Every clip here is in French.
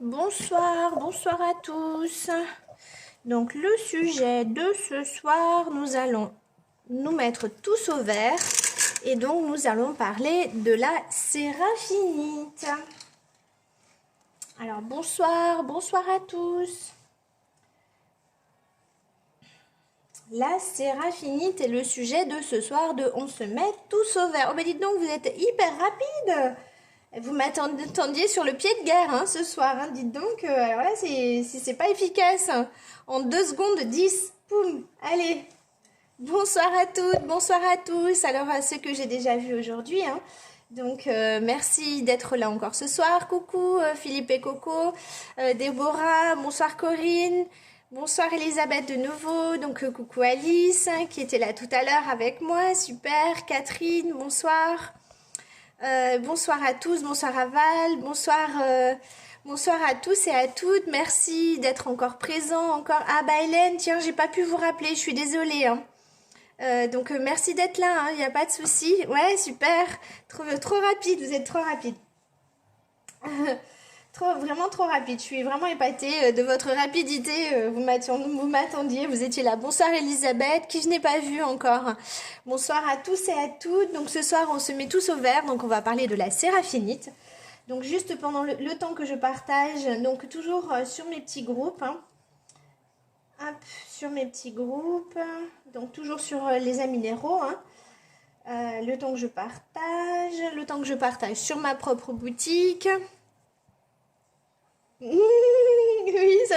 Bonsoir, bonsoir à tous. Donc le sujet de ce soir, nous allons nous mettre tous au vert et donc nous allons parler de la séraphinite. Alors bonsoir, bonsoir à tous. La séraphinite est le sujet de ce soir de On se met tous au vert. Oh mais dites donc, vous êtes hyper rapide. Vous m'attendiez sur le pied de guerre hein, ce soir. Hein. Dites donc, alors là, c'est pas efficace. Hein. En 2 secondes, 10. Poum. Allez. Bonsoir à toutes, bonsoir à tous. Alors, à ceux que j'ai déjà vus aujourd'hui. Hein. Donc, merci d'être là encore ce soir. Coucou Philippe et Coco. Déborah, bonsoir Corinne. Bonsoir Elisabeth de nouveau. Donc, coucou Alice qui était là tout à l'heure avec moi. Super. Catherine, bonsoir. Bonsoir à tous, bonsoir à Val, bonsoir à tous et à toutes. Merci d'être encore présents, encore. Ah bah Hélène, tiens, j'ai pas pu vous rappeler, je suis désolée. Hein. Donc merci d'être là, il n'y a pas de souci. Ouais, super, trop rapide, vous êtes trop rapide. Vraiment trop rapide, je suis vraiment épatée de votre rapidité, vous m'attendiez, vous étiez là. Bonsoir Elisabeth, qui je n'ai pas vue encore. Bonsoir à tous et à toutes, donc ce soir on se met tous au vert, donc on va parler de la séraphinite. Donc juste pendant le temps que je partage, donc toujours sur mes petits groupes, hein. Hop, sur mes petits groupes, donc toujours sur les aminéraux, hein. Le temps que je partage sur ma propre boutique. Oui,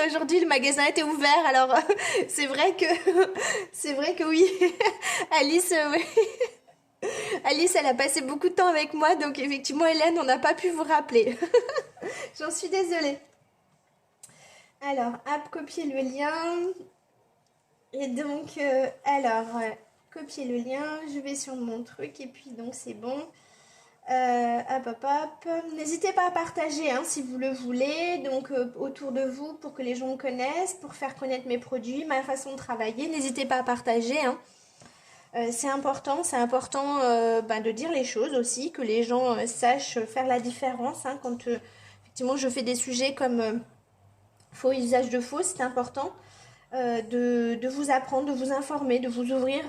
aujourd'hui le magasin était ouvert, alors c'est vrai que oui. Alice, oui. Alice, elle a passé beaucoup de temps avec moi, donc effectivement Hélène, on n'a pas pu vous rappeler. J'en suis désolée. Alors, hop, copier le lien. Et donc, copier le lien, je vais sur mon truc et puis donc c'est bon. Hop. N'hésitez pas à partager hein, si vous le voulez, donc autour de vous pour que les gens me connaissent, pour faire connaître mes produits, ma façon de travailler. N'hésitez pas à partager. Hein. C'est important de dire les choses aussi, que les gens sachent faire la différence. Hein, quand effectivement je fais des sujets comme faux usage de faux, c'est important de vous apprendre, de vous informer, de vous ouvrir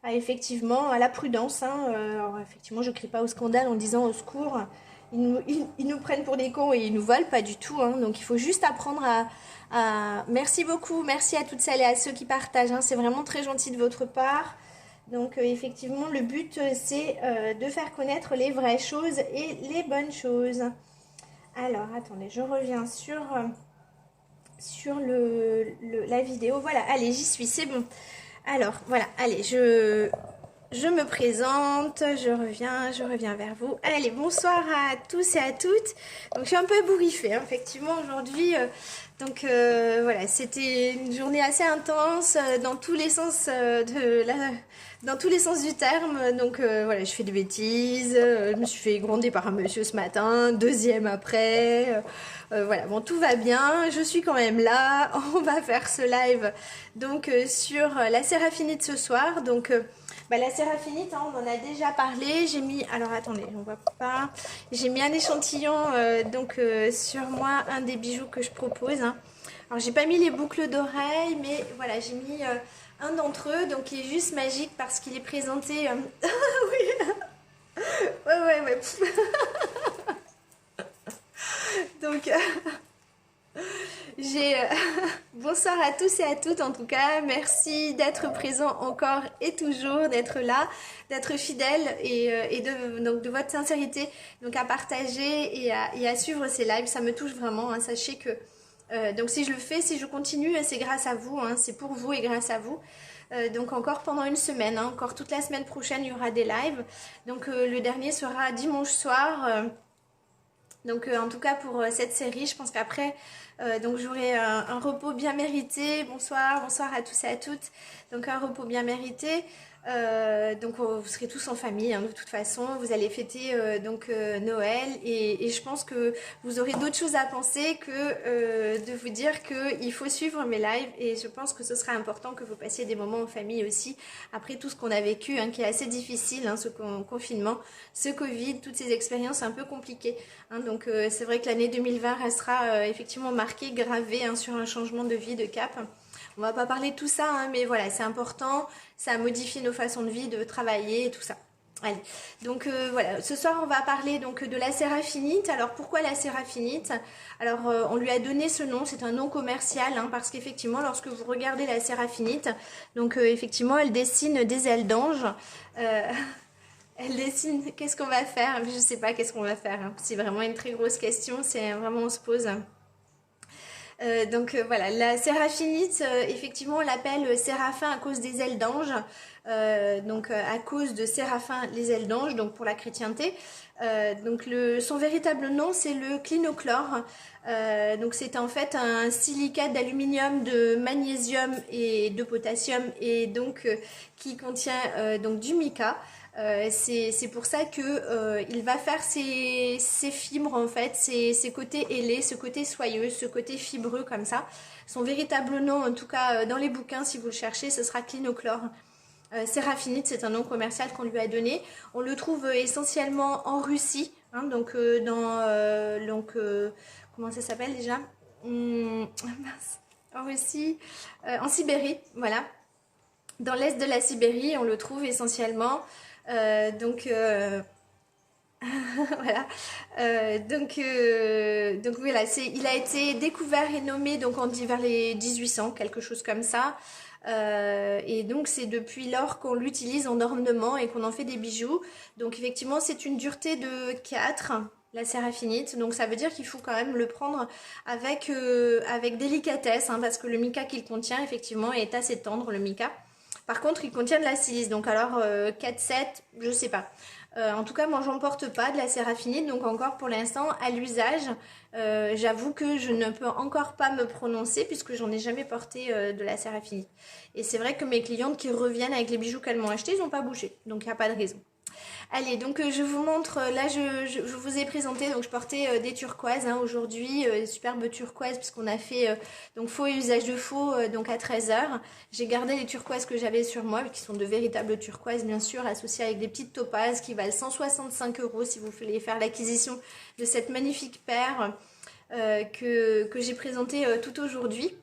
effectivement à la prudence. Hein. Alors effectivement, je crie pas au scandale en disant au secours, ils nous prennent pour des cons et ils nous volent, pas du tout. Hein. Donc il faut juste apprendre Merci beaucoup, merci à toutes celles et à ceux qui partagent. Hein. C'est vraiment très gentil de votre part. Donc effectivement, le but c'est de faire connaître les vraies choses et les bonnes choses. Alors attendez, je reviens sur la vidéo. Voilà, allez, j'y suis, c'est bon. Alors, voilà, allez, je me présente, je reviens vers vous. Allez, bonsoir à tous et à toutes. Donc, je suis un peu ébouriffée, hein, effectivement, aujourd'hui. Voilà, c'était une journée assez intense dans tous les sens dans tous les sens du terme. Donc, voilà, je fais des bêtises. Je me suis fait gronder par un monsieur ce matin, deuxième après. Voilà, bon, tout va bien, je suis quand même là, on va faire ce live donc sur la séraphinite ce soir. Donc la séraphinite, hein, on en a déjà parlé, j'ai mis, alors attendez, on voit pas, j'ai mis un échantillon sur moi, un des bijoux que je propose. Hein. Alors j'ai pas mis les boucles d'oreilles, mais voilà, j'ai mis un d'entre eux, donc il est juste magique parce qu'il est présenté... oui, ouais. Donc, bonsoir à tous et à toutes en tout cas. Merci d'être présents encore et toujours, d'être là, d'être fidèles et de votre sincérité donc à partager et à suivre ces lives. Ça me touche vraiment. Hein. Sachez que donc si je le fais, si je continue, c'est grâce à vous. Hein. C'est pour vous et grâce à vous. Donc encore pendant une semaine, hein. Encore toute la semaine prochaine, il y aura des lives. Donc le dernier sera dimanche soir. Donc en tout cas pour cette série, je pense qu'après donc j'aurai un repos bien mérité. Bonsoir à tous et à toutes. Donc un repos bien mérité. Donc vous serez tous en famille hein, de toute façon, vous allez fêter Noël et je pense que vous aurez d'autres choses à penser que de vous dire qu'il faut suivre mes lives et je pense que ce sera important que vous passiez des moments en famille aussi après tout ce qu'on a vécu hein, qui est assez difficile, hein, ce confinement, ce Covid, toutes ces expériences un peu compliquées. Hein, donc c'est vrai que l'année 2020 restera effectivement marquée, gravée hein, sur un changement de vie, de cap. On va pas parler de tout ça, hein, mais voilà, c'est important, ça a modifié nos façons de vie, de travailler et tout ça. Allez, donc voilà, ce soir on va parler donc de la séraphinite. Alors pourquoi la séraphinite? Alors on lui a donné ce nom, c'est un nom commercial, hein, parce qu'effectivement lorsque vous regardez la séraphinite, donc effectivement elle dessine des ailes d'ange. Elle dessine, qu'est-ce qu'on va faire? Je sais pas qu'est-ce qu'on va faire, hein. C'est vraiment une très grosse question, c'est vraiment on se pose. Voilà, la séraphinite, effectivement, on l'appelle séraphin à cause des ailes d'ange, à cause de séraphin les ailes d'ange, donc pour la chrétienté. Son véritable nom c'est le clinochlore. Donc c'est en fait un silicate d'aluminium, de magnésium et de potassium et donc qui contient donc du mica. C'est pour ça que il va faire ses fibres en fait, ses côtés ailés, ce côté soyeux, ce côté fibreux comme ça. Son véritable nom, en tout cas dans les bouquins, si vous le cherchez, ce sera clinochlore. Séraphinite, c'est un nom commercial qu'on lui a donné. On le trouve essentiellement en Russie, hein, comment ça s'appelle déjà en Russie, en Sibérie, voilà. Dans l'est de la Sibérie, on le trouve essentiellement. Voilà. Voilà, il a été découvert et nommé donc vers les 1800, quelque chose comme ça. Et donc c'est depuis lors qu'on l'utilise en ornement et qu'on en fait des bijoux. Donc effectivement c'est une dureté de 4, la séraphinite. Donc ça veut dire qu'il faut quand même le prendre avec délicatesse, hein, parce que le mica qu'il contient effectivement est assez tendre, le mica. Par contre, il contient de la silice, donc alors 4-7, je sais pas. En tout cas, moi, j'en porte pas de la séraphinite, donc encore pour l'instant, à l'usage, j'avoue que je ne peux encore pas me prononcer puisque j'en ai jamais porté de la séraphinite. Et c'est vrai que mes clientes qui reviennent avec les bijoux qu'elles m'ont achetés, ils n'ont pas bougé, donc il n'y a pas de raison. Allez, donc je vous montre, là je vous ai présenté, donc je portais des turquoises hein, aujourd'hui, superbes turquoises puisqu'on a fait donc faux et usage de faux donc à 13 h. J'ai gardé les turquoises que j'avais sur moi, qui sont de véritables turquoises bien sûr, associées avec des petites topazes qui valent 165 € si vous voulez faire l'acquisition de cette magnifique paire que j'ai présentée tout aujourd'hui.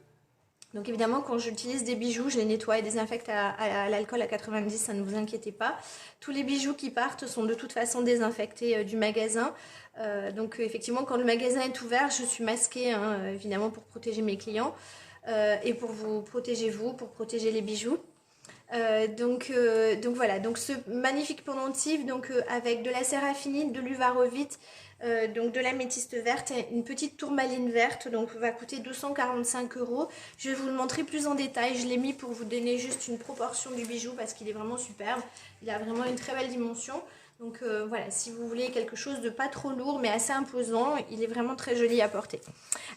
Donc évidemment, quand j'utilise des bijoux, je les nettoie et désinfecte à l'alcool à 90, ça ne vous inquiétez pas. Tous les bijoux qui partent sont de toute façon désinfectés du magasin. Donc effectivement, quand le magasin est ouvert, je suis masquée, hein, évidemment, pour protéger mes clients et pour vous protéger vous, pour protéger les bijoux. Voilà, donc ce magnifique pendentif donc avec de la séraphinite, de l'uvarovite, donc de l'améthyste verte, une petite tourmaline verte, donc va coûter 245 €. Je vais vous le montrer plus en détail, je l'ai mis pour vous donner juste une proportion du bijou parce qu'il est vraiment superbe, il a vraiment une très belle dimension. Donc voilà, si vous voulez quelque chose de pas trop lourd mais assez imposant, il est vraiment très joli à porter.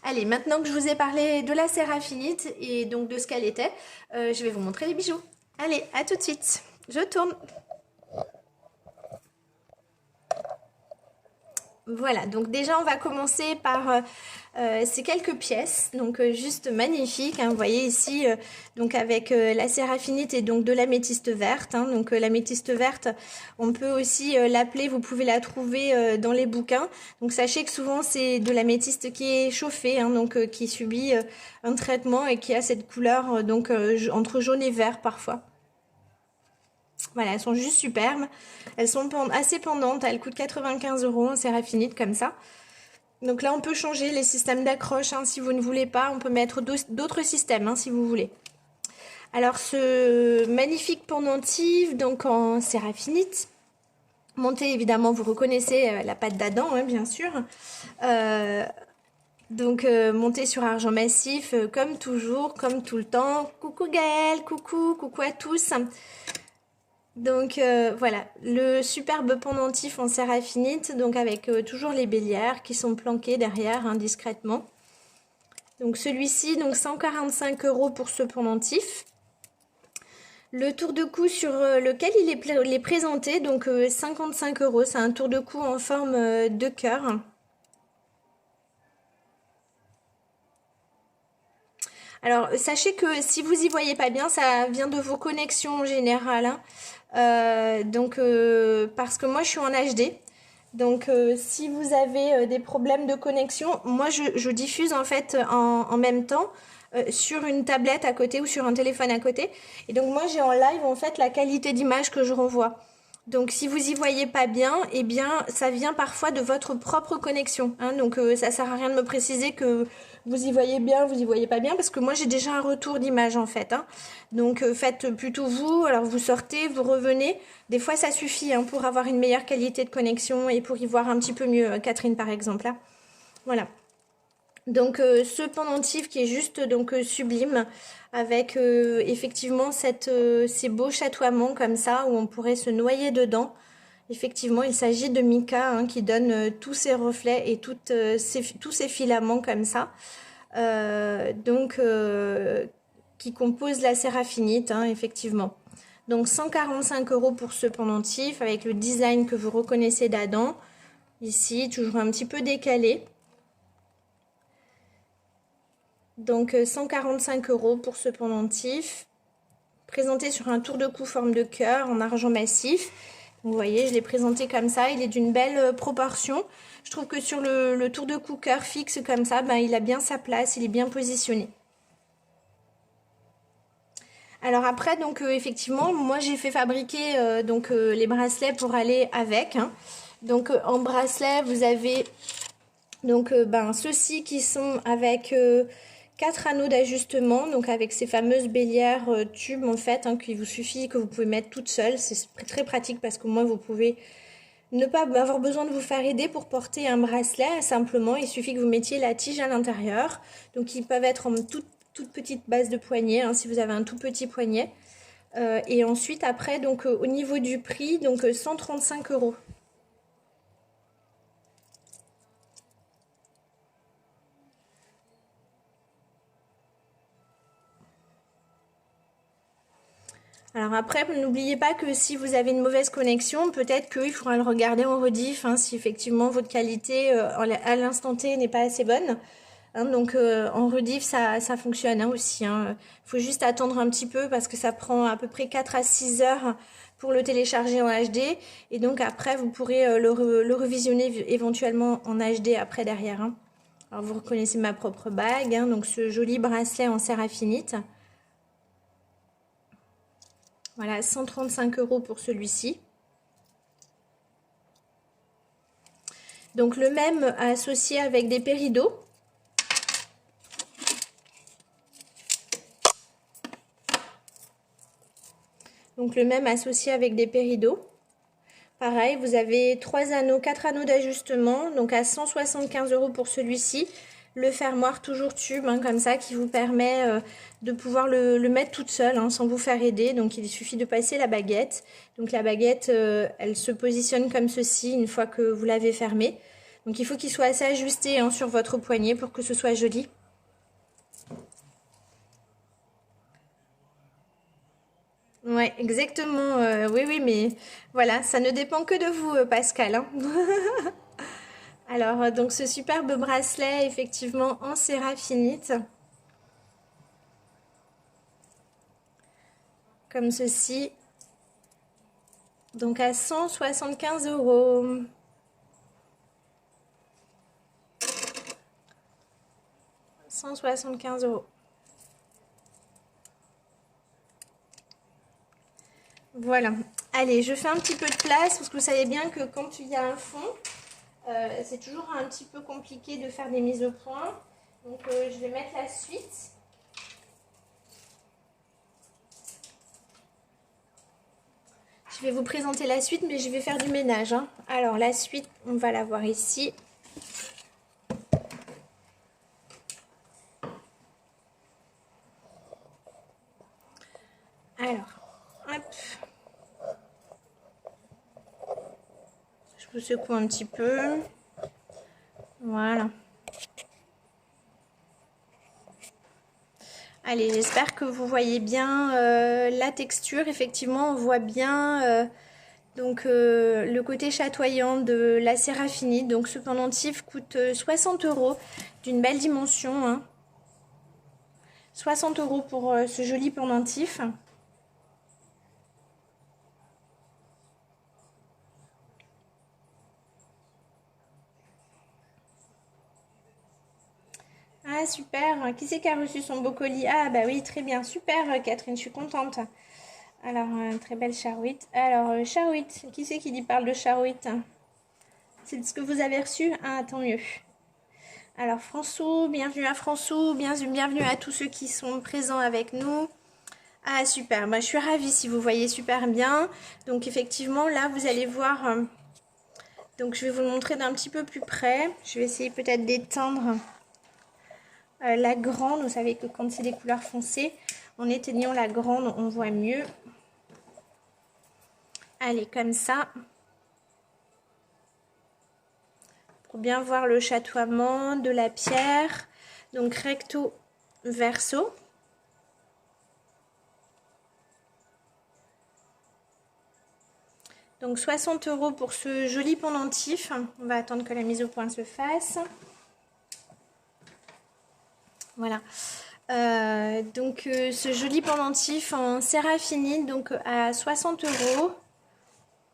Allez, maintenant que je vous ai parlé de la séraphinite et donc de ce qu'elle était, je vais vous montrer les bijoux. Allez, à tout de suite. Je tourne. Voilà, donc déjà on va commencer par ces quelques pièces, donc juste magnifiques, hein, vous voyez ici, donc avec la séraphinite et donc de l'améthyste verte, hein, donc l'améthyste verte, on peut aussi l'appeler, vous pouvez la trouver dans les bouquins, donc sachez que souvent c'est de l'améthyste qui est chauffée, hein, donc qui subit un traitement et qui a cette couleur donc entre jaune et vert parfois. Voilà, elles sont juste superbes. Elles sont assez pendantes. Elles coûtent 95 € en séraphinite comme ça. Donc là, on peut changer les systèmes d'accroche. Hein, si vous ne voulez pas, on peut mettre d'autres systèmes hein, si vous voulez. Alors, ce magnifique pendentif, donc en séraphinite. Monté, évidemment, vous reconnaissez la patte d'Adam, hein, bien sûr. Monté sur argent massif, comme toujours, comme tout le temps. Coucou Gaëlle, coucou à tous. Donc voilà, le superbe pendentif en séraphinite, donc avec toujours les bélières qui sont planquées derrière hein, discrètement. Donc celui-ci, donc 145 € pour ce pendentif. Le tour de cou sur lequel il est présenté, donc 55 euros, c'est un tour de cou en forme de cœur. Alors, sachez que si vous y voyez pas bien, ça vient de vos connexions en général, hein. Parce que moi, je suis en HD. Donc, si vous avez des problèmes de connexion, moi, je diffuse en fait en même temps sur une tablette à côté ou sur un téléphone à côté. Et donc, moi, j'ai en live en fait la qualité d'image que je renvoie. Donc, si vous y voyez pas bien, eh bien, ça vient parfois de votre propre connexion, hein. Donc, ça sert à rien de me préciser que vous y voyez bien, vous y voyez pas bien, parce que moi, j'ai déjà un retour d'image en fait, hein. Donc, faites plutôt vous. Alors, vous sortez, vous revenez. Des fois, ça suffit, hein, pour avoir une meilleure qualité de connexion et pour y voir un petit peu mieux. Catherine, par exemple, là. Voilà. Donc ce pendentif qui est juste donc sublime avec effectivement ces beaux chatoiements comme ça où on pourrait se noyer dedans. Effectivement, il s'agit de mica, hein, qui donne tous ses reflets et tous ces filaments comme ça. Qui compose la séraphinite, hein, effectivement. Donc 145 euros pour ce pendentif avec le design que vous reconnaissez d'Adam. Ici, toujours un petit peu décalé. Donc 145 euros pour ce pendentif, présenté sur un tour de cou forme de cœur en argent massif. Vous voyez, je l'ai présenté comme ça, il est d'une belle proportion. Je trouve que sur le tour de cou cœur fixe comme ça, ben, il a bien sa place, il est bien positionné. Alors après, donc effectivement, moi j'ai fait fabriquer les bracelets pour aller avec, hein. Donc en bracelet, vous avez donc ceux-ci qui sont avec 4 anneaux d'ajustement, donc avec ces fameuses bélières tubes en fait, hein, qu'il vous suffit, que vous pouvez mettre toute seule. C'est très pratique parce que moi vous pouvez ne pas avoir besoin de vous faire aider pour porter un bracelet. Simplement, il suffit que vous mettiez la tige à l'intérieur. Donc ils peuvent être en toute petite base de poignet, hein, si vous avez un tout petit poignet. Et ensuite après, donc au niveau du prix, donc 135 euros. Alors après, n'oubliez pas que si vous avez une mauvaise connexion, peut-être qu'il faudra le regarder en rediff, hein, si effectivement votre qualité à l'instant T n'est pas assez bonne. Hein, donc en rediff, ça fonctionne, hein, aussi, hein. Faut juste attendre un petit peu parce que ça prend à peu près 4 à 6 heures pour le télécharger en HD. Et donc après, vous pourrez le revisionner éventuellement en HD après derrière, hein. Alors vous reconnaissez ma propre bague, hein, donc ce joli bracelet en séraphinite. Voilà, 135 euros pour celui-ci. Donc le même associé avec des péridots. Donc le même associé avec des péridots. Pareil, vous avez 3 anneaux, 4 anneaux d'ajustement, donc à 175 euros pour celui-ci. Le fermoir toujours tube, hein, comme ça, qui vous permet de pouvoir le mettre toute seule, hein, sans vous faire aider. Donc il suffit de passer la baguette. Donc la baguette, elle se positionne comme ceci une fois que vous l'avez fermée. Donc il faut qu'il soit assez ajusté, hein, sur votre poignet pour que ce soit joli. Ouais, exactement. Oui, oui, mais voilà, ça ne dépend que de vous, Pascal, hein. Alors, donc ce superbe bracelet, effectivement, en séraphinite. Comme ceci. Donc à 175 euros. 175 euros. Voilà. Allez, je fais un petit peu de place parce que vous savez bien que quand il y a un fond, c'est toujours un petit peu compliqué de faire des mises au point. Donc je vais mettre la suite. Je vais vous présenter la suite, mais je vais faire du ménage, hein. Alors la suite, on va la voir ici. Alors, hop. Je vous secoue un petit peu. Voilà. Allez, j'espère que vous voyez bien la texture. Effectivement, on voit bien donc le côté chatoyant de la Seraphinique. Donc ce pendentif coûte 60 € d'une belle dimension. Hein. 60 € pour ce joli pendentif. Ah super, qui c'est qui a reçu son beau colis? Ah bah oui, très bien, super Catherine, je suis contente. Alors, très belle charouite. Alors, charouite, qui c'est qui parle de charouite? C'est ce que vous avez reçu? Ah, tant mieux. Alors, François, bienvenue à François, bienvenue à tous ceux qui sont présents avec nous. Ah, super, moi je suis ravie si vous voyez super bien. Donc, effectivement, là, vous allez voir... donc, je vais vous le montrer d'un petit peu plus près. Je vais essayer peut-être d'éteindre... la grande, vous savez que quand c'est des couleurs foncées, en éteignant la grande, on voit mieux. Allez, comme ça. Pour bien voir le chatoiement de la pierre. Donc, recto verso. Donc, 60 € pour ce joli pendentif. On va attendre que la mise au point se fasse. Voilà. Donc ce joli pendentif en Seraphinique, donc à 60 €.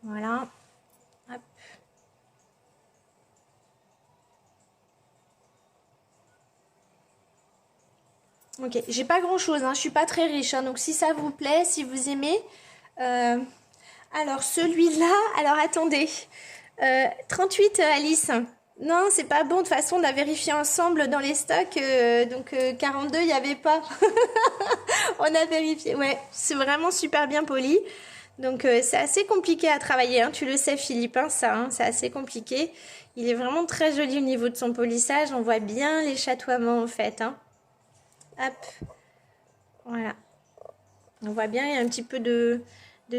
Voilà. Hop. Ok, j'ai pas grand chose, hein, je suis pas très riche, hein, donc si ça vous plaît, si vous aimez. Alors celui-là, alors attendez. 38 Alice. Non, c'est pas bon. De toute façon, on a vérifié ensemble dans les stocks. Donc, 42, il n'y avait pas. On a vérifié. Ouais, c'est vraiment super bien poli. Donc, c'est assez compliqué à travailler. Hein. Tu le sais, Philippe, hein, ça. Hein, c'est assez compliqué. Il est vraiment très joli au niveau de son polissage. On voit bien les chatoiements, en fait. Hein. Hop. Voilà. On voit bien, il y a un petit peu de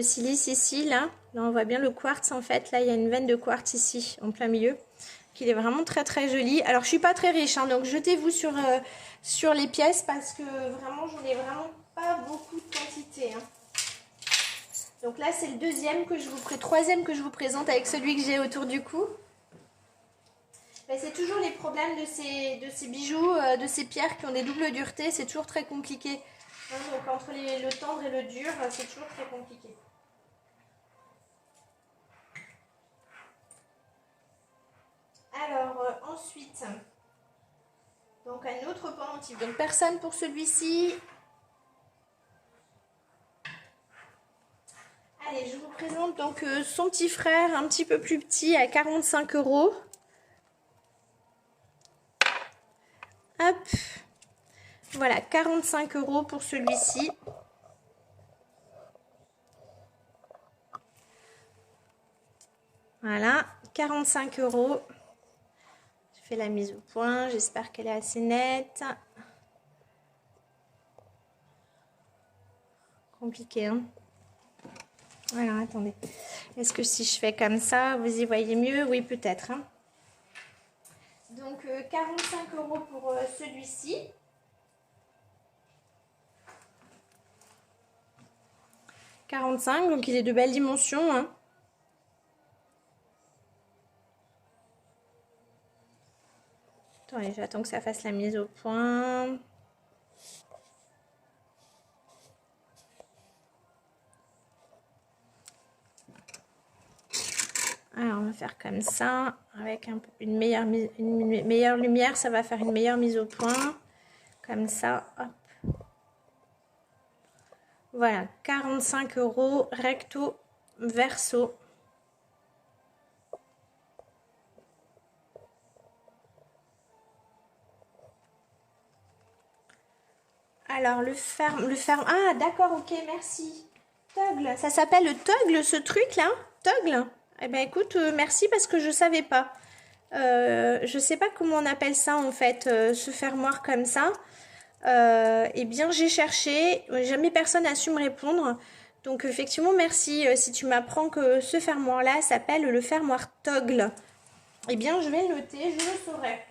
silice ici, là. Là, on voit bien le quartz, en fait. Là, il y a une veine de quartz ici, en plein milieu. Qu'il est vraiment très très joli. Alors je suis pas très riche, hein, donc jetez-vous sur les pièces parce que vraiment j'en ai vraiment pas beaucoup de quantité. Hein. Donc là c'est le troisième que je vous présente avec celui que j'ai autour du cou. Ben, c'est toujours les problèmes de ces bijoux, de ces pierres qui ont des doubles duretés, c'est toujours très compliqué. Hein, donc entre le tendre et le dur, c'est toujours très compliqué. Alors, ensuite, donc un autre pendentif. Donc, personne pour celui-ci. Allez, je vous présente donc son petit frère, un petit peu plus petit, à 45 €. Hop. Voilà, 45 € pour celui-ci. Voilà, 45 €. Je fais la mise au point, j'espère qu'elle est assez nette. Compliqué, hein. Alors, attendez. Est-ce que si je fais comme ça, vous y voyez mieux? Oui, peut-être. Hein. Donc, 45 € pour celui-ci. « 45 €, donc il est de belle dimension. Hein. Attendez, j'attends que ça fasse la mise au point. Alors, on va faire comme ça, avec une meilleure lumière, ça va faire une meilleure mise au point. Comme ça, hop. Voilà, 45 € recto verso. Alors, le ferme. Ah, d'accord, ok, merci. Toggle, ça s'appelle le toggle, ce truc-là? Toggle? Eh bien, écoute, merci parce que je savais pas. Je sais pas comment on appelle ça, en fait, ce fermoir comme ça. Eh bien, j'ai cherché. Jamais personne n'a su me répondre. Donc, effectivement, merci si tu m'apprends que ce fermoir-là s'appelle le fermoir toggle. Eh bien, je vais le noter, je le saurai.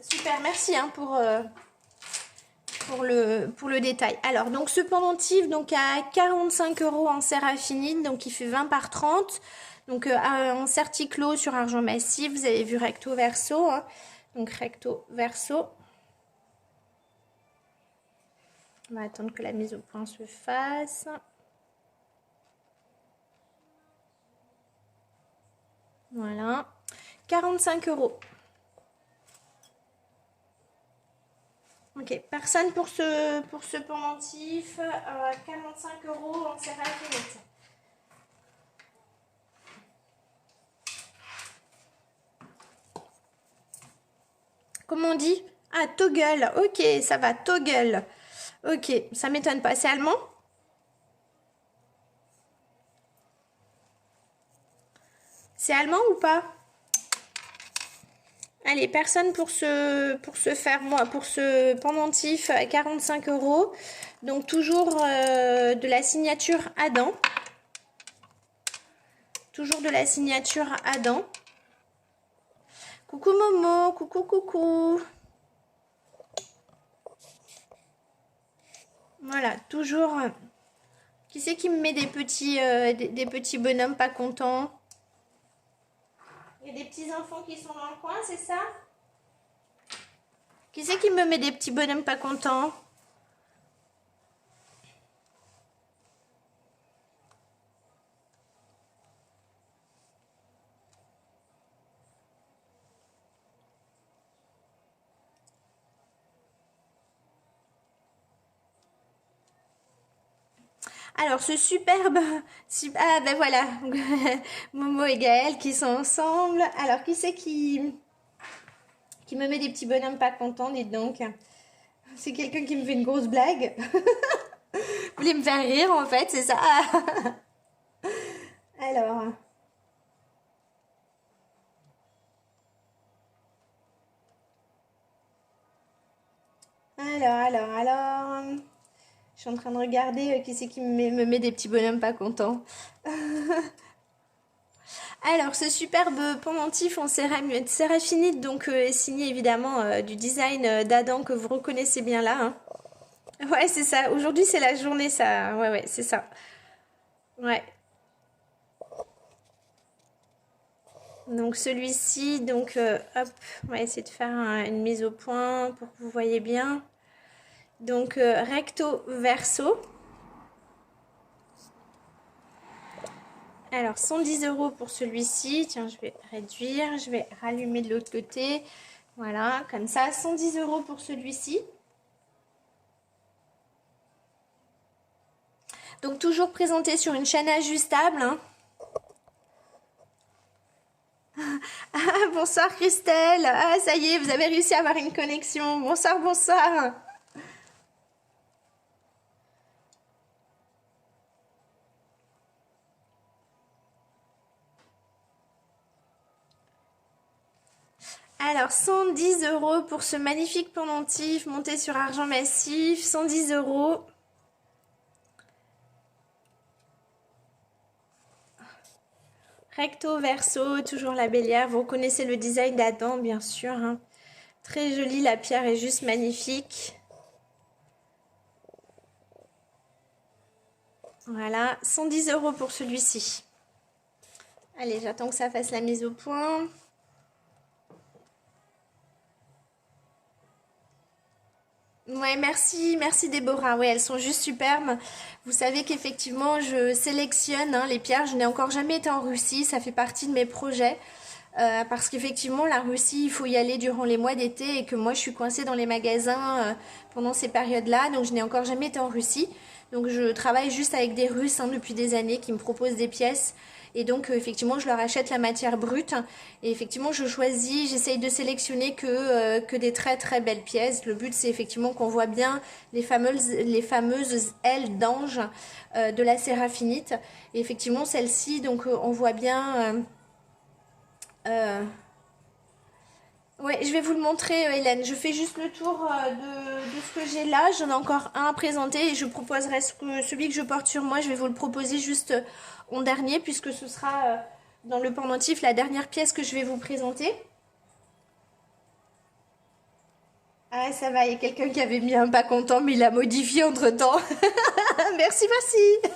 Super, merci hein, pour le détail. Alors, donc ce pendentif donc à 45 € en séraphinite, donc il fait 20 par 30. Donc en certiclo sur argent massif, vous avez vu recto verso. Hein. Donc recto verso. On va attendre que la mise au point se fasse. Voilà. 45 €. Ok, personne pour ce pendentif. 45 € en séraphinite. Comment on dit? Ah, toggle. Ok, ça va, toggle. Ok, ça m'étonne pas. C'est allemand? C'est allemand ou pas? Allez, personne pour ce pendentif à 45 €. Donc toujours de la signature Adam. Toujours de la signature Adam. Coucou Momo, coucou coucou. Voilà, toujours. Qui c'est qui me met des petits bonhommes pas contents? Il y a des petits enfants qui sont dans le coin, c'est ça? Qui c'est qui me met des petits bonhommes pas contents? Alors, ce superbe... Ah, ben voilà. Momo et Gaël qui sont ensemble. Alors, qui c'est qui me met des petits bonhommes pas contents, dites donc. C'est quelqu'un qui me fait une grosse blague. Vous voulez me faire rire, en fait, c'est ça? Alors... Alors... Je suis en train de regarder qui c'est qui me met des petits bonhommes pas contents. Alors, ce superbe pendentif en séraphinite, donc signé évidemment du design d'Adam que vous reconnaissez bien là. Hein. Ouais, c'est ça. Aujourd'hui, c'est la journée, ça. Ouais, c'est ça. Ouais. Donc, celui-ci, donc, hop, on va essayer de faire une mise au point pour que vous voyez bien. Donc, recto verso. Alors, 110 € pour celui-ci. Tiens, je vais réduire. Je vais rallumer de l'autre côté. Voilà, comme ça. 110 € pour celui-ci. Donc, toujours présenté sur une chaîne ajustable. Hein. Ah, bonsoir Christelle. Ah, ça y est, vous avez réussi à avoir une connexion. Bonsoir, bonsoir. Alors, 110 € pour ce magnifique pendentif monté sur argent massif. 110 €. Recto verso, toujours la bélière. Vous connaissez le design d'Adam, bien sûr. Hein. Très jolie, la pierre est juste magnifique. Voilà, 110 € pour celui-ci. Allez, j'attends que ça fasse la mise au point. Ouais, merci Déborah. Ouais, elles sont juste superbes. Vous savez qu'effectivement, je sélectionne hein, les pierres. Je n'ai encore jamais été en Russie. Ça fait partie de mes projets. Parce qu'effectivement, la Russie, il faut y aller durant les mois d'été et que moi, je suis coincée dans les magasins pendant ces périodes-là. Donc, je n'ai encore jamais été en Russie. Donc, je travaille juste avec des Russes hein, depuis des années qui me proposent des pièces. Et donc, effectivement, je leur achète la matière brute. Et effectivement, je choisis, j'essaye de sélectionner que des très très belles pièces. Le but, c'est effectivement qu'on voit bien les fameuses ailes d'ange de la séraphinite. Et effectivement, celle-ci, donc, on voit bien... Ouais, je vais vous le montrer, Hélène. Je fais juste le tour de ce que j'ai là. J'en ai encore un à présenter et je proposerai celui que je porte sur moi. Je vais vous le proposer juste en dernier puisque ce sera dans le pendentif la dernière pièce que je vais vous présenter. Ah, ça va, il y a quelqu'un qui avait mis un pas content, mais il l'a modifié entre-temps. Merci, merci.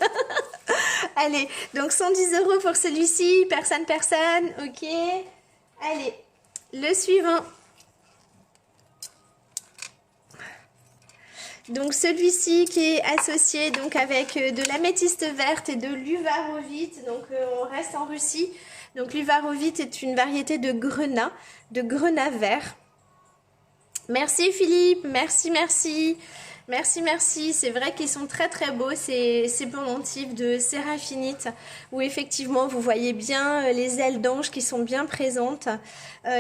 Allez, donc 110 € pour celui-ci, personne, ok. Allez, le suivant. Donc celui-ci qui est associé donc avec de l'améthyste verte et de l'uvarovite. Donc on reste en Russie. Donc l'uvarovite est une variété de grenat vert. Merci Philippe, merci, merci. Merci, merci. C'est vrai qu'ils sont très très beaux ces pendentifs de séraphinite où effectivement vous voyez bien les ailes d'ange qui sont bien présentes.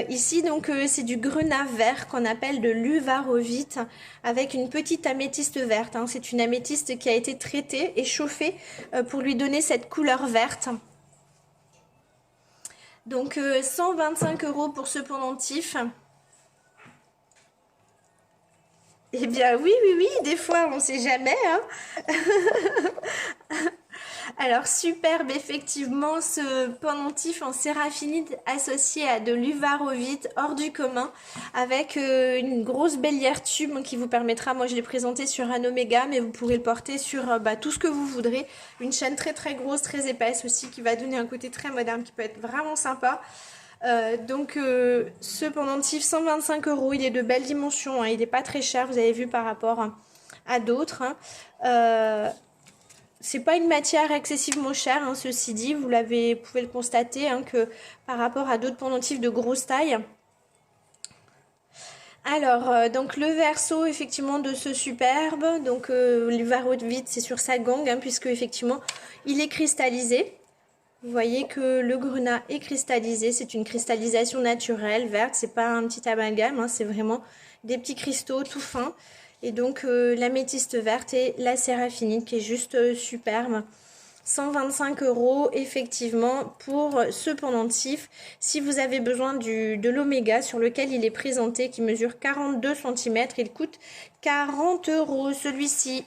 Ici donc c'est du grenat vert qu'on appelle de l'uvarovite avec une petite améthyste verte. Hein. C'est une améthyste qui a été traitée et chauffée pour lui donner cette couleur verte. Donc 125 € pour ce pendentif. Eh bien oui, des fois on ne sait jamais. Hein. Alors superbe effectivement ce pendentif en séraphinite associé à de l'uvarovite hors du commun avec une grosse bélière tube qui vous permettra, moi je l'ai présenté sur un oméga mais vous pourrez le porter sur tout ce que vous voudrez. Une chaîne très très grosse, très épaisse aussi qui va donner un côté très moderne qui peut être vraiment sympa. Donc ce pendentif 125 €, il est de belle dimension, hein, il n'est pas très cher, vous avez vu par rapport à d'autres. Hein. C'est pas une matière excessivement chère, hein, ceci dit, vous pouvez le constater hein, que par rapport à d'autres pendentifs de grosse taille. Alors, donc le verso effectivement de ce superbe, donc l'uvarovite c'est sur sa gangue, hein, puisque effectivement il est cristallisé. Vous voyez que le grenat est cristallisé, c'est une cristallisation naturelle, verte, c'est pas un petit amalgame, hein, c'est vraiment des petits cristaux tout fins. Et donc l'améthyste verte et la séraphinite qui est juste superbe. 125 € effectivement pour ce pendentif. Si vous avez besoin de l'oméga sur lequel il est présenté, qui mesure 42 cm, il coûte 40 € celui-ci.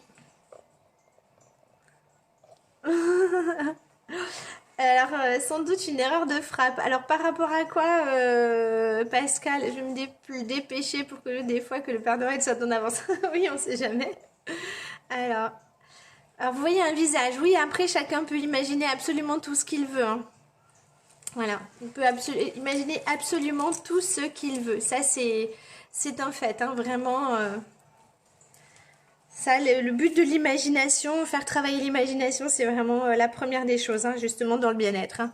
Alors, sans doute une erreur de frappe. Alors, par rapport à quoi, Pascal? Je vais me dépêcher pour que des fois que le Père Noël soit en avance. Oui, on sait jamais. Alors, vous voyez un visage. Oui, après, chacun peut imaginer absolument tout ce qu'il veut. Hein. Voilà, on peut imaginer absolument tout ce qu'il veut. Ça, c'est un fait, hein, vraiment... Ça, le but de l'imagination, faire travailler l'imagination, c'est vraiment la première des choses, hein, justement dans le bien-être. Hein.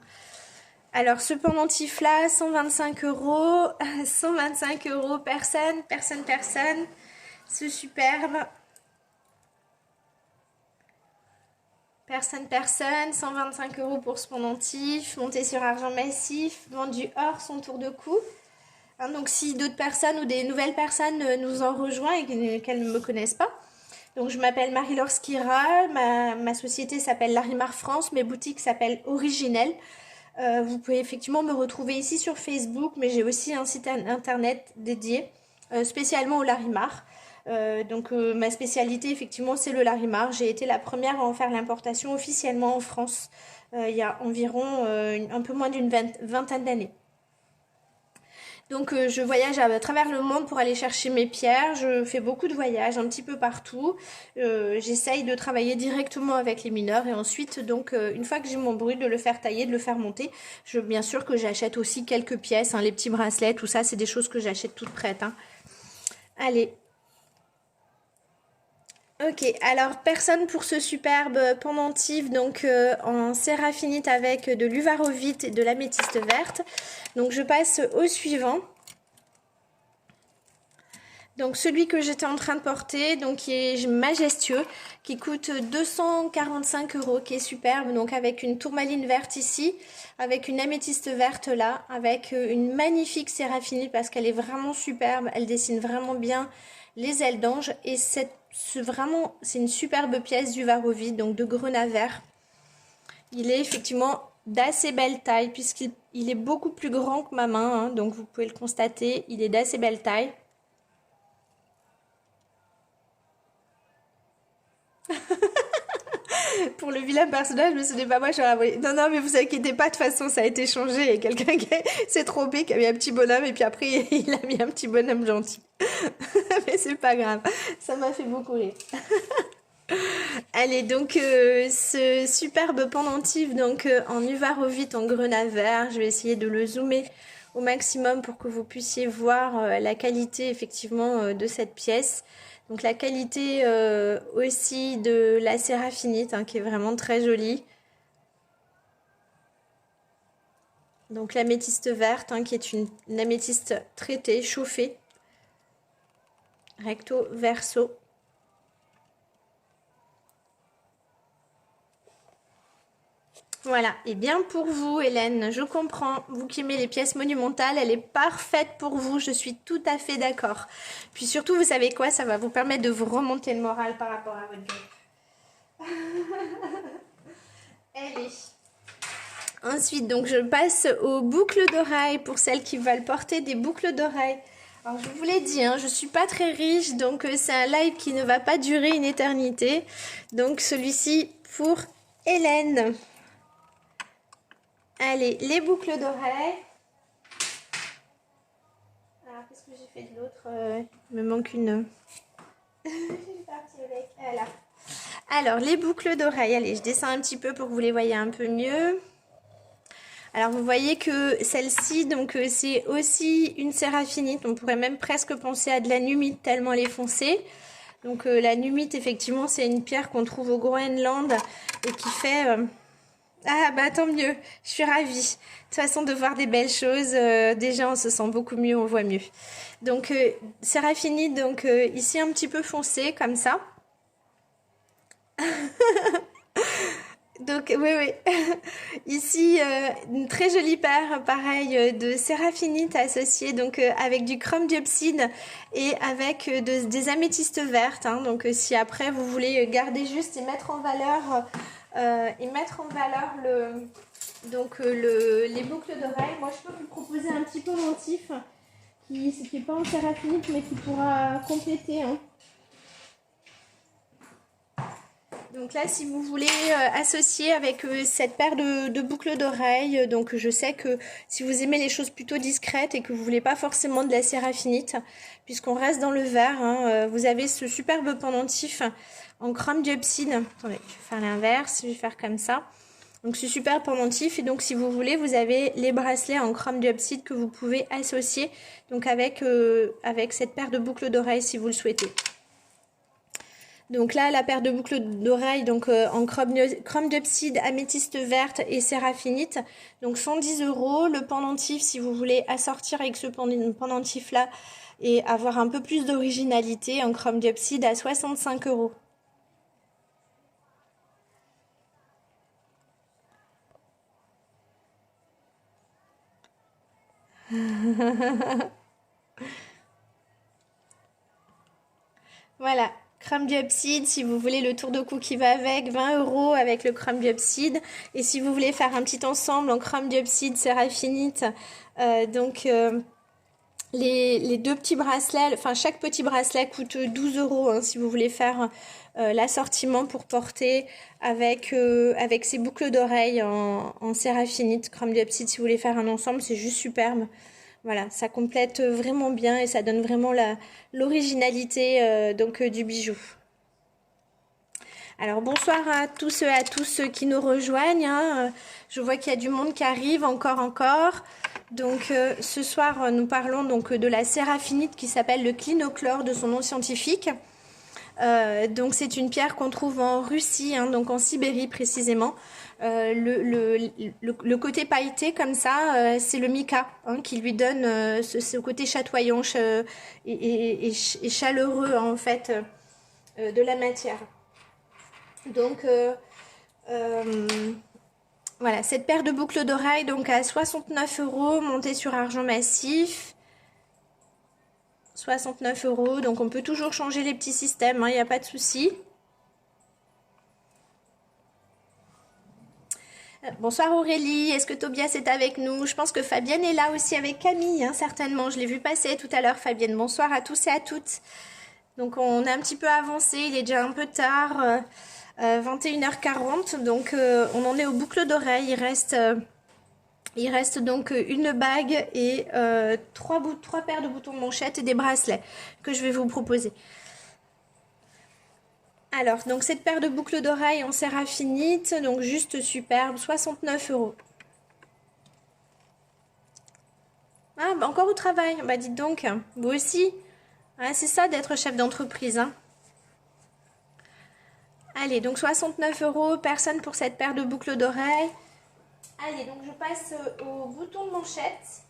Alors, ce pendentif-là, 125 €, 125 €, personne. Ce superbe. Personne, 125 € pour ce pendentif, monté sur argent massif, vendu hors son tour de cou. Hein, donc, si d'autres personnes ou des nouvelles personnes nous en rejoignent et qu'elles ne me connaissent pas, donc je m'appelle Marie-Laure Skira, ma société s'appelle Larimar France, mes boutiques s'appellent Originel. Vous pouvez effectivement me retrouver ici sur Facebook, mais j'ai aussi un site internet dédié spécialement au Larimar. Donc ma spécialité effectivement c'est le Larimar. J'ai été la première à en faire l'importation officiellement en France il y a environ un peu moins d'une vingtaine d'années. Donc je voyage à travers le monde pour aller chercher mes pierres, je fais beaucoup de voyages un petit peu partout, j'essaye de travailler directement avec les mineurs et ensuite donc une fois que j'ai mon brut de le faire tailler, de le faire monter, bien sûr que j'achète aussi quelques pièces, hein, les petits bracelets, tout ça c'est des choses que j'achète toutes prêtes. Hein. Allez. Ok, alors personne pour ce superbe pendentif donc en séraphinite avec de l'uvarovite et de l'améthyste verte. Donc je passe au suivant. Donc celui que j'étais en train de porter, donc qui est majestueux, qui coûte 245 €, qui est superbe, donc avec une tourmaline verte ici, avec une améthyste verte là, avec une magnifique séraphinite parce qu'elle est vraiment superbe, elle dessine vraiment bien les ailes d'ange et c'est une superbe pièce d'uvarovite, donc de grenat vert. Il est effectivement d'assez belle taille puisqu'il est beaucoup plus grand que ma main, hein, donc vous pouvez le constater, il est d'assez belle taille. Pour le vilain personnage, mais ce n'est pas moi, je suis envoyé. Non, mais vous inquiétez pas, de toute façon, ça a été changé. Et quelqu'un qui s'est trompé, qui a mis un petit bonhomme, et puis après, il a mis un petit bonhomme gentil. Mais c'est pas grave, ça m'a fait beaucoup rire. Allez, donc ce superbe pendentif donc en Uvarovite en grenat vert, je vais essayer de le zoomer au maximum pour que vous puissiez voir la qualité effectivement de cette pièce. Donc la qualité aussi de la séraphinite hein, qui est vraiment très jolie. Donc l'améthyste verte hein, qui est une améthyste traitée, chauffée, recto verso. Voilà, et bien pour vous Hélène, je comprends, vous qui aimez les pièces monumentales, elle est parfaite pour vous, je suis tout à fait d'accord. Puis surtout, vous savez quoi, ça va vous permettre de vous remonter le moral par rapport à votre job. Allez. Ensuite, donc je passe aux boucles d'oreilles pour celles qui veulent porter des boucles d'oreilles. Alors je vous l'ai dit, hein, je suis pas très riche, donc c'est un live qui ne va pas durer une éternité. Donc celui-ci pour Hélène. Allez, les boucles d'oreilles. Alors, qu'est-ce que j'ai fait de l'autre il me manque une. Je suis partie avec. Voilà. Alors, les boucles d'oreilles. Allez, je descends un petit peu pour que vous les voyez un peu mieux. Alors, vous voyez que celle-ci, donc, c'est aussi une séraphinite. On pourrait même presque penser à de la numite tellement elle est foncée. Donc, la numite, effectivement, c'est une pierre qu'on trouve au Groenland et qui fait... Ah bah tant mieux, je suis ravie. De toute façon de voir des belles choses, déjà on se sent beaucoup mieux, on voit mieux. Donc séraphinite, donc ici un petit peu foncé comme ça. Donc oui oui, ici une très jolie paire pareil de séraphinite associée donc avec du chrome diopside et avec des améthystes vertes. Hein. Donc si après vous voulez garder juste et mettre en valeur les boucles d'oreilles. Moi, je peux vous proposer un petit pendentif qui n'est pas en séraphinite, mais qui pourra compléter. Hein. Donc là, si vous voulez associer avec cette paire de boucles d'oreilles, donc je sais que si vous aimez les choses plutôt discrètes et que vous voulez pas forcément de la séraphinite, puisqu'on reste dans le vert, hein, vous avez ce superbe pendentif en chrome diopside. Attendez, je vais faire l'inverse, je vais faire comme ça. Donc ce super pendentif et donc si vous voulez, vous avez les bracelets en chrome diopside que vous pouvez associer donc avec cette paire de boucles d'oreilles si vous le souhaitez. Donc là, la paire de boucles d'oreilles donc en chrome diopside, améthyste verte et séraphinite. Donc 110 €. Le pendentif, si vous voulez assortir avec ce pendentif là et avoir un peu plus d'originalité en chrome diopside à 65 €. Voilà. Chrome diopside, si vous voulez le tour de cou qui va avec, 20 € avec le chrome diopside. Et si vous voulez faire un petit ensemble en chrome diopside, séraphinite, les deux petits bracelets, enfin chaque petit bracelet coûte 12 € hein, si vous voulez faire l'assortiment pour porter avec ces boucles d'oreilles en séraphinite, chrome diopside. Si vous voulez faire un ensemble, c'est juste superbe. Voilà, ça complète vraiment bien et ça donne vraiment l'originalité du bijou. Alors bonsoir à tous et à tous ceux qui nous rejoignent. Hein. Je vois qu'il y a du monde qui arrive encore. Donc ce soir nous parlons donc de la séraphinite qui s'appelle le clinochlore de son nom scientifique. Donc c'est une pierre qu'on trouve en Russie, hein, donc en Sibérie précisément. Le côté pailleté comme ça, c'est le mica hein, qui lui donne ce côté chatoyant et chaleureux en fait de la matière. Donc voilà, cette paire de boucles d'oreilles donc à 69 € montée sur argent massif. 69 €, donc on peut toujours changer les petits systèmes, il n'y a pas de souci. Bonsoir Aurélie, est-ce que Tobias est avec nous? Je pense que Fabienne est là aussi avec Camille, hein, certainement. Je l'ai vu passer tout à l'heure, Fabienne. Bonsoir à tous et à toutes. Donc on a un petit peu avancé, il est déjà un peu tard, 21h40. Donc on en est aux boucles d'oreilles. Il reste donc une bague et trois paires de boutons de manchette et des bracelets que je vais vous proposer. Alors, donc cette paire de boucles d'oreilles en séraphinite, donc juste superbe, 69 €. Ah, bah encore au travail, bah dites donc, vous aussi. Ah, c'est ça d'être chef d'entreprise, hein. Allez, donc 69 €, personne pour cette paire de boucles d'oreilles. Allez, donc je passe aux boutons de manchette.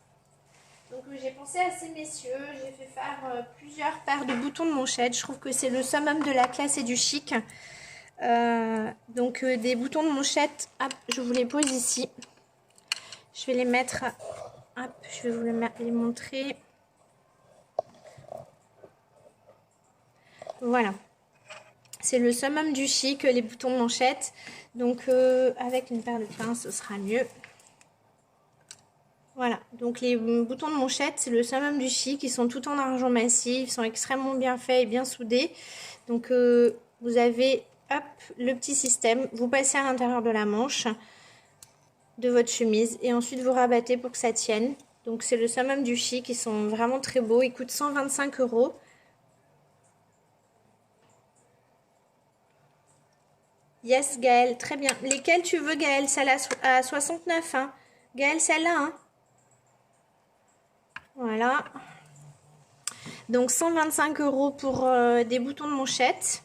Donc j'ai pensé à ces messieurs, j'ai fait faire plusieurs paires de boutons de manchette. Je trouve que c'est le summum de la classe et du chic. Des boutons de manchette, hop, je vous les pose ici. Je vais les mettre, hop, je vais vous les montrer. Voilà. C'est le summum du chic, les boutons de manchette. Donc avec une paire de pinces, ce sera mieux. Voilà, donc les boutons de manchette, c'est le summum du chic. Ils sont tout en argent massif, ils sont extrêmement bien faits et bien soudés. Donc vous avez, hop, le petit système. Vous passez à l'intérieur de la manche de votre chemise et ensuite vous rabattez pour que ça tienne. Donc c'est le summum du chic. Ils sont vraiment très beaux. Ils coûtent 125 €. Yes, Gaëlle, très bien. Lesquels tu veux, Gaëlle? Celle à 69, hein. Gaëlle, celle-là, hein. Voilà. Donc 125 € pour des boutons de manchette.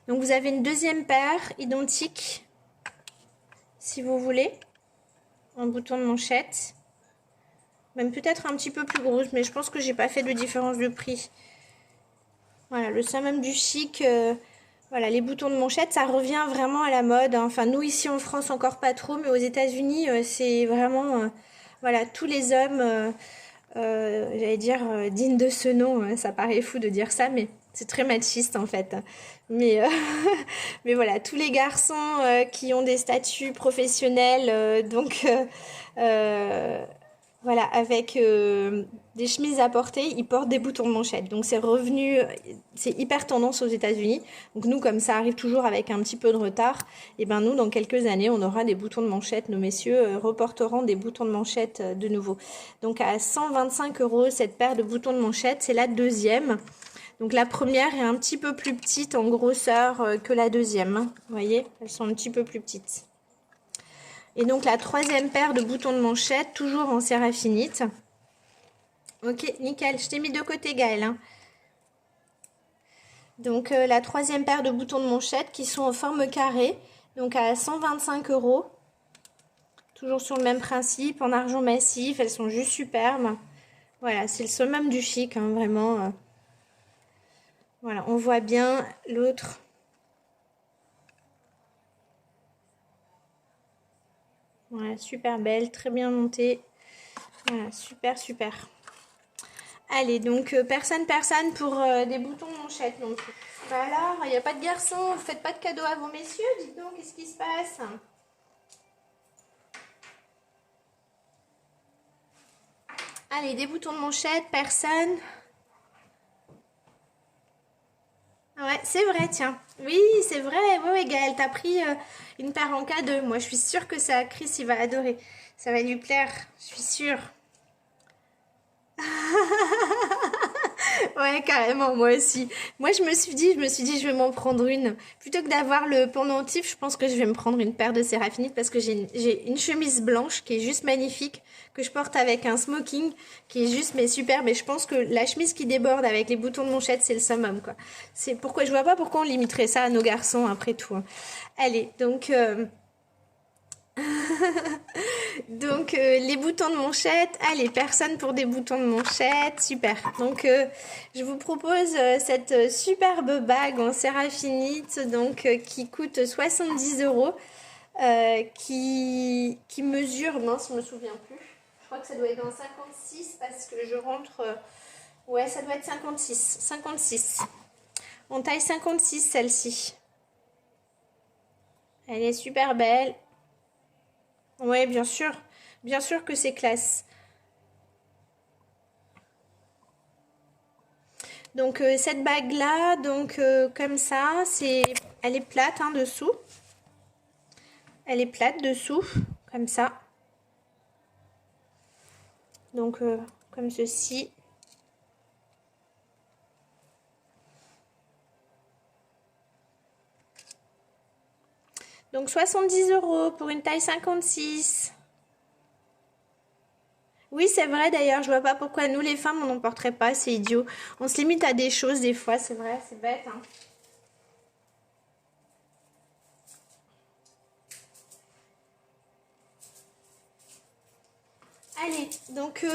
Donc vous avez une deuxième paire identique, si vous voulez, en boutons de manchette. Même peut-être un petit peu plus grosse, mais je pense que j'ai pas fait de différence de prix. Voilà, le summum du chic. Voilà, les boutons de manchette, ça revient vraiment à la mode. Enfin, nous ici en France encore pas trop, mais aux États-Unis, c'est vraiment, voilà, tous les hommes, j'allais dire dignes de ce nom. Hein, ça paraît fou de dire ça, mais c'est très machiste en fait. Mais, mais voilà, tous les garçons qui ont des statuts professionnels, voilà, avec des chemises à porter, ils portent des boutons de manchette. Donc c'est revenu, c'est hyper tendance aux États-Unis. Donc nous, comme ça arrive toujours avec un petit peu de retard, et ben nous, dans quelques années, on aura des boutons de manchette. Nos messieurs reporteront des boutons de manchette de nouveau. Donc à 125 € cette paire de boutons de manchette, c'est la deuxième. Donc la première est un petit peu plus petite en grosseur que la deuxième. Hein. Vous voyez, elles sont un petit peu plus petites. Et donc la troisième paire de boutons de manchette, toujours en séraphinite. Ok, nickel. Je t'ai mis de côté, Gaëlle. Hein. Donc la troisième paire de boutons de manchette qui sont en forme carrée. Donc à 125 €. Toujours sur le même principe, en argent massif. Elles sont juste superbes. Voilà, c'est le summum du chic, hein, vraiment. Voilà, on voit bien l'autre. Voilà, super belle, très bien montée. Voilà, super, super. Allez, donc personne pour des boutons de manchette non plus. Bah alors, il n'y a pas de garçon, vous faites pas de cadeaux à vos messieurs, dites donc, qu'est-ce qui se passe? Allez, des boutons de manchette, personne. Ouais, c'est vrai, tiens. Oui, c'est vrai. Oui, Gaëlle, t'as pris une paire en cadeau. Moi, je suis sûre que ça, Chris, il va adorer. Ça va lui plaire, je suis sûre. Ouais, carrément, moi aussi. Moi, je me suis dit, je vais m'en prendre une. Plutôt que d'avoir le pendentif, je pense que je vais me prendre une paire de séraphinite parce que j'ai une chemise blanche qui est juste magnifique, que je porte avec un smoking qui est juste, mais superbe. Et je pense que la chemise qui déborde avec les boutons de manchette, c'est le summum, quoi. C'est pourquoi, je vois pas pourquoi on limiterait ça à nos garçons, après tout. Hein. Allez, donc... Donc les boutons de manchette, allez, personne pour des boutons de manchette, super. Donc je vous propose cette superbe bague en séraphinite donc qui coûte 70 €, qui mesure, mince, je me souviens plus. Je crois que ça doit être dans 56 parce que je rentre, ouais, ça doit être 56. En taille 56 celle-ci. Elle est super belle. Oui, bien sûr que c'est classe. Donc cette bague là, donc comme ça, elle est plate hein, dessous. Elle est plate dessous, comme ça. Donc comme ceci. Donc 70 € pour une taille 56. Oui, c'est vrai d'ailleurs, je vois pas pourquoi nous les femmes on n'en porterait pas, c'est idiot. On se limite à des choses des fois, c'est vrai, c'est bête. Hein. Allez, donc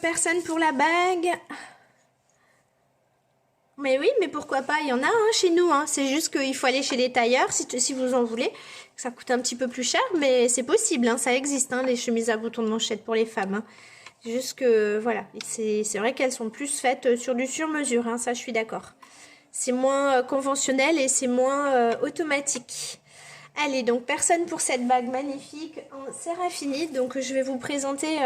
personne pour la bague. Mais oui, mais pourquoi pas, il y en a chez nous. Hein. C'est juste qu'il faut aller chez les tailleurs si vous en voulez. Ça coûte un petit peu plus cher, mais c'est possible, hein, ça existe, hein, les chemises à boutons de manchette pour les femmes. Hein. Juste que, voilà, c'est vrai qu'elles sont plus faites sur du sur-mesure, hein, ça je suis d'accord. C'est moins conventionnel et c'est moins automatique. Allez, donc personne pour cette bague magnifique en séraphinite. Donc je vais vous présenter...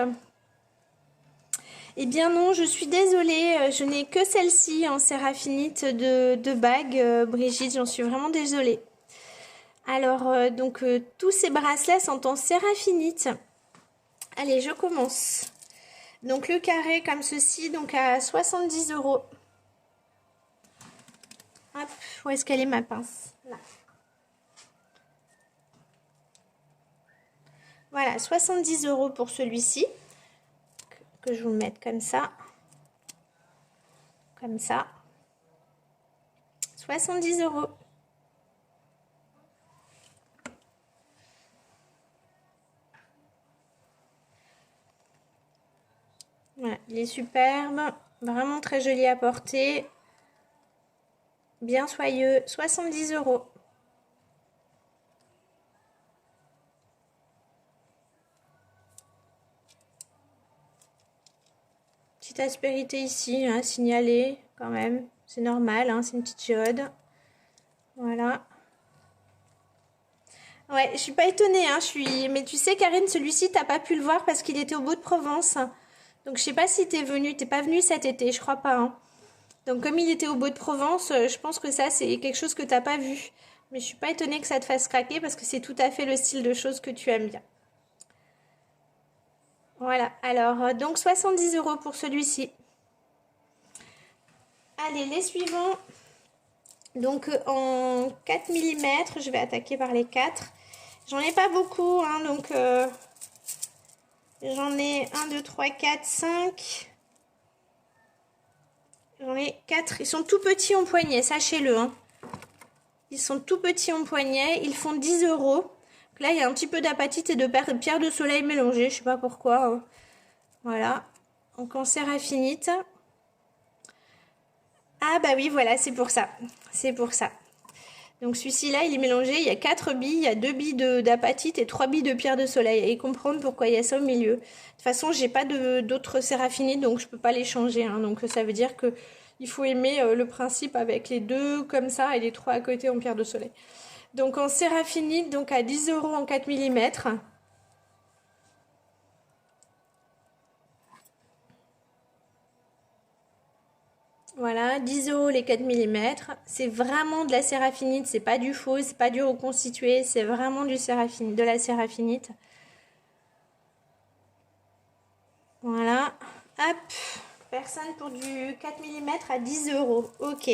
Eh bien non, je suis désolée, je n'ai que celle-ci en séraphinite de bague, Brigitte, j'en suis vraiment désolée. Alors, donc tous ces bracelets sont en séraphinite. Allez, je commence. Donc le carré comme ceci, donc à 70 €. Hop, où est-ce qu'elle est ma pince? Là. Voilà, 70 € pour celui-ci. Que je vous mette comme ça. Comme ça. 70 €. Voilà, il est superbe. Vraiment très joli à porter. Bien soyeux. 70 €. Petite aspérité ici, hein, signalée quand même. C'est normal, hein, c'est une petite géode. Voilà. Ouais, je suis pas étonnée, hein, mais tu sais, Karine, celui-ci, t'as pas pu le voir parce qu'il était au Beau de Provence. Donc, je sais pas si t'es pas venue cet été, je crois pas. Hein. Donc, comme il était au Beau de Provence, je pense que ça, c'est quelque chose que t'as pas vu. Mais je suis pas étonnée que ça te fasse craquer parce que c'est tout à fait le style de choses que tu aimes bien. Voilà, alors, donc 70 € pour celui-ci. Allez, les suivants. Donc, en 4 mm, je vais attaquer par les 4. J'en ai pas beaucoup, hein, donc j'en ai 1, 2, 3, 4, 5. J'en ai 4. Ils sont tout petits en poignet, sachez-le. Hein. Ils sont tout petits en poignet. Ils font 10 €. Là, il y a un petit peu d'apatite et de pierre de soleil mélangées. Je sais pas pourquoi. Hein. Voilà. Donc en séraphinite. Ah bah oui, voilà, c'est pour ça. C'est pour ça. Donc celui-ci là, il est mélangé, il y a 4 billes, il y a 2 billes d'apatite et 3 billes de pierre de soleil. Et comprendre pourquoi il y a ça au milieu. De toute façon, j'ai pas d'autres séraphinites, donc je peux pas les changer. Hein. Donc ça veut dire que il faut aimer le principe avec les 2 comme ça et les 3 à côté en pierre de soleil. Donc en séraphinite, donc à 10 € en 4 mm. Voilà, 10 € les 4 mm. C'est vraiment de la séraphinite, c'est pas du faux, c'est pas du reconstitué, c'est vraiment de la séraphinite. Voilà, hop, personne pour du 4 mm à 10 €, ok.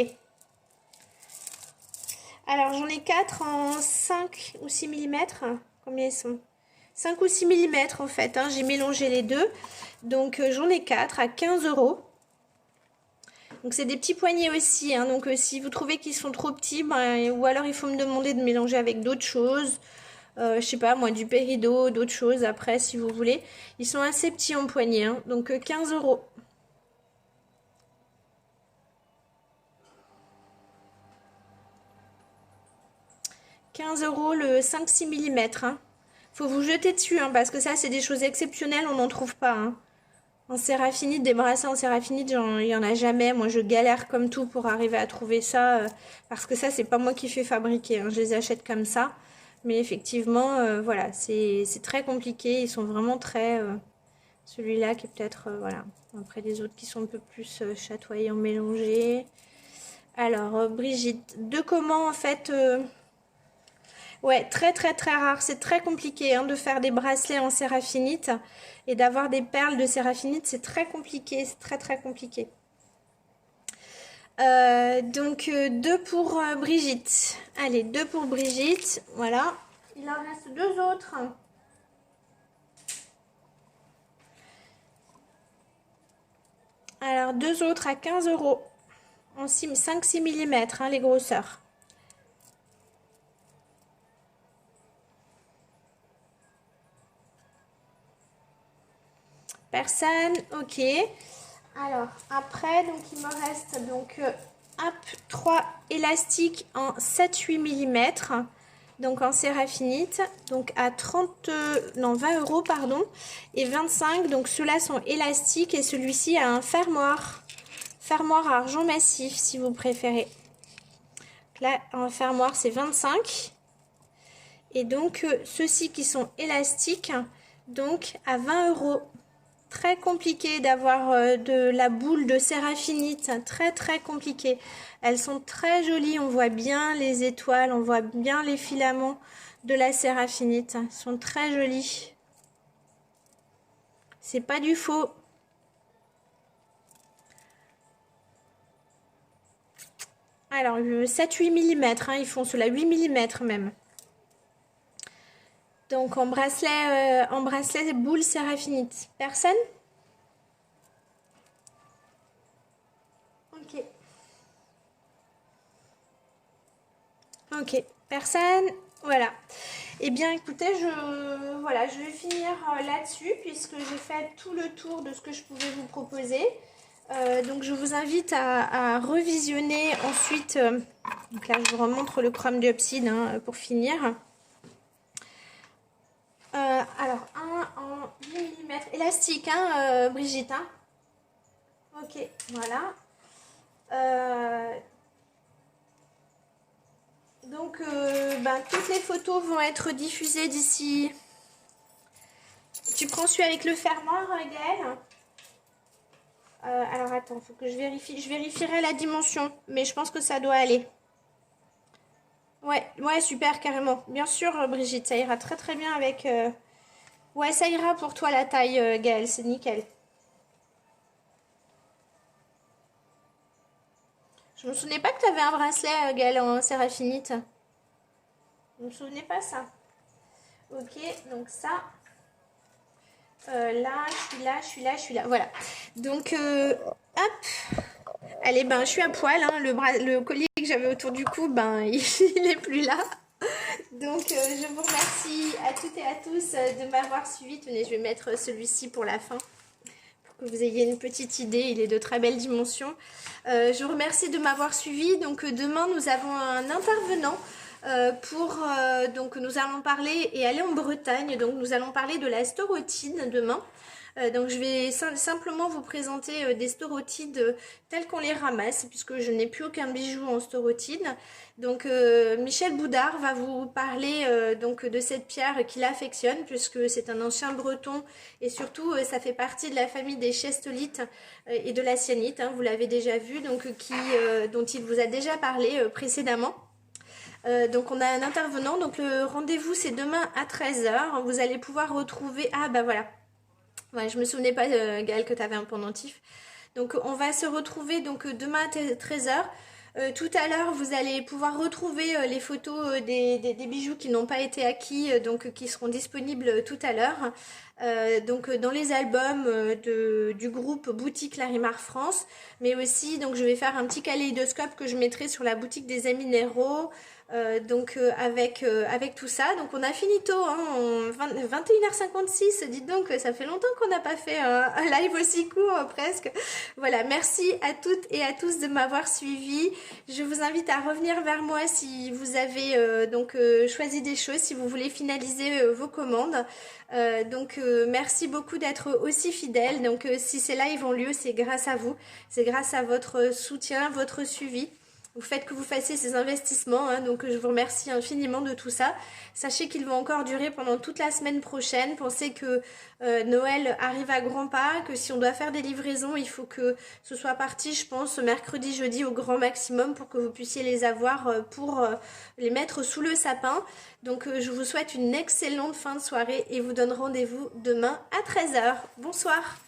Alors j'en ai 4 en 5 ou 6 mm, combien ils sont? 5 ou 6 mm en fait, hein. J'ai mélangé les deux, donc j'en ai 4 à 15 €. Donc c'est des petits poignets aussi, hein. Donc si vous trouvez qu'ils sont trop petits, ben, ou alors il faut me demander de mélanger avec d'autres choses. Je sais pas moi, du péridot, d'autres choses après si vous voulez. Ils sont assez petits en poignets, hein. Donc 15 €. 15 € le 5-6 mm. Hein. Faut vous jeter dessus, hein, parce que ça c'est des choses exceptionnelles, on n'en trouve pas. Hein. En séraphinite, des bracelets en séraphinite, il y en a jamais. Moi, je galère comme tout pour arriver à trouver ça. Parce que ça, c'est pas moi qui fais fabriquer. Hein. Je les achète comme ça. Mais effectivement, voilà, c'est très compliqué. Ils sont vraiment très... celui-là qui est peut-être... voilà. Après, les autres qui sont un peu plus chatoyants, mélangés. Alors, Brigitte, de comment, en fait... Ouais, très très très rare. C'est très compliqué hein, de faire des bracelets en séraphinite et d'avoir des perles de séraphinite. C'est très compliqué, c'est très très compliqué. Donc 2 pour Brigitte. Allez, 2 pour Brigitte. Voilà. Il en reste 2 autres. Alors 2 autres à 15 € en 5-6 mm hein, les grosseurs. Personne, ok. Alors après, donc il me reste donc hop, 3 élastiques en 7-8 mm, donc en séraphinite, donc à 20 € pardon, et 25, donc ceux-là sont élastiques et celui-ci a un fermoir argent massif si vous préférez. Donc là, en fermoir c'est 25, et donc ceux-ci qui sont élastiques, donc à 20 €. Très compliqué d'avoir de la boule de séraphinite, très très compliqué. Elles sont très jolies, on voit bien les étoiles, on voit bien les filaments de la séraphinite. Elles sont très jolies. C'est pas du faux. Alors 7-8 mm, hein, ils font cela 8 mm même. Donc en bracelet boule séraphinite. Personne? Ok. Ok, personne. Voilà. Eh bien, écoutez, je vais finir là-dessus puisque j'ai fait tout le tour de ce que je pouvais vous proposer. Donc, je vous invite à revisionner ensuite. Donc là, je vous remontre le chrome diopside hein, pour finir. Alors, un en 8 mm élastique, hein, Brigitte. Hein. Ok, voilà. Donc, toutes les photos vont être diffusées d'ici. Tu prends celui avec le fermoir, Gaëlle? Alors, attends, faut que je vérifie. Je vérifierai la dimension, mais je pense que ça doit aller. Ouais, super, carrément. Bien sûr, Brigitte, ça ira très très bien avec... Ouais, ça ira pour toi la taille, Gaëlle, c'est nickel. Je me souvenais pas que tu avais un bracelet, Gaëlle, en séraphinite. Je me souvenais pas ça. Ok, donc ça... là, je suis là. Voilà. Donc, hop. Allez, je suis à poil. Hein. Le collier que j'avais autour du cou, il n'est plus là. Donc, je vous remercie à toutes et à tous de m'avoir suivi. Tenez, je vais mettre celui-ci pour la fin. Pour que vous ayez une petite idée. Il est de très belle dimension. Je vous remercie de m'avoir suivi. Donc, demain, nous avons un intervenant. Donc nous allons parler et aller en Bretagne, donc nous allons parler de la storotyde demain. Donc je vais simplement vous présenter des storotydes tels qu'on les ramasse puisque je n'ai plus aucun bijou en storotyde. Donc Michel Boudard va vous parler donc de cette pierre qu'il affectionne puisque c'est un ancien breton et surtout ça fait partie de la famille des schistolites et de la cyanite, hein, vous l'avez déjà vu, donc dont il vous a déjà parlé précédemment. Donc on a un intervenant, donc le rendez-vous c'est demain à 13 h. Vous allez pouvoir retrouver... Ah voilà, ouais, je me souvenais pas Gaëlle que tu avais un pendentif. Donc on va se retrouver donc demain à 13 h. Tout à l'heure vous allez pouvoir retrouver les photos des bijoux qui n'ont pas été acquis, donc qui seront disponibles tout à l'heure. Donc dans les albums du groupe boutique Larimar France, mais aussi donc je vais faire un petit kaléidoscope que je mettrai sur la boutique des Amis Nero. Avec tout ça, donc on a fini tôt, hein, 21h56, dites donc, ça fait longtemps qu'on n'a pas fait un live aussi court presque. Voilà, merci à toutes et à tous de m'avoir suivi. Je vous invite à revenir vers moi si vous avez choisi des choses, si vous voulez finaliser vos commandes. Merci beaucoup d'être aussi fidèles. Donc si ces lives ont lieu, c'est grâce à vous, c'est grâce à votre soutien, votre suivi. vous faites que vous fassiez ces investissements, hein, donc je vous remercie infiniment de tout ça. Sachez qu'ils vont encore durer pendant toute la semaine prochaine. Pensez que Noël arrive à grands pas, que si on doit faire des livraisons, il faut que ce soit parti, je pense, mercredi, jeudi au grand maximum pour que vous puissiez les avoir pour les mettre sous le sapin. Donc je vous souhaite une excellente fin de soirée et vous donne rendez-vous demain à 13 h. Bonsoir.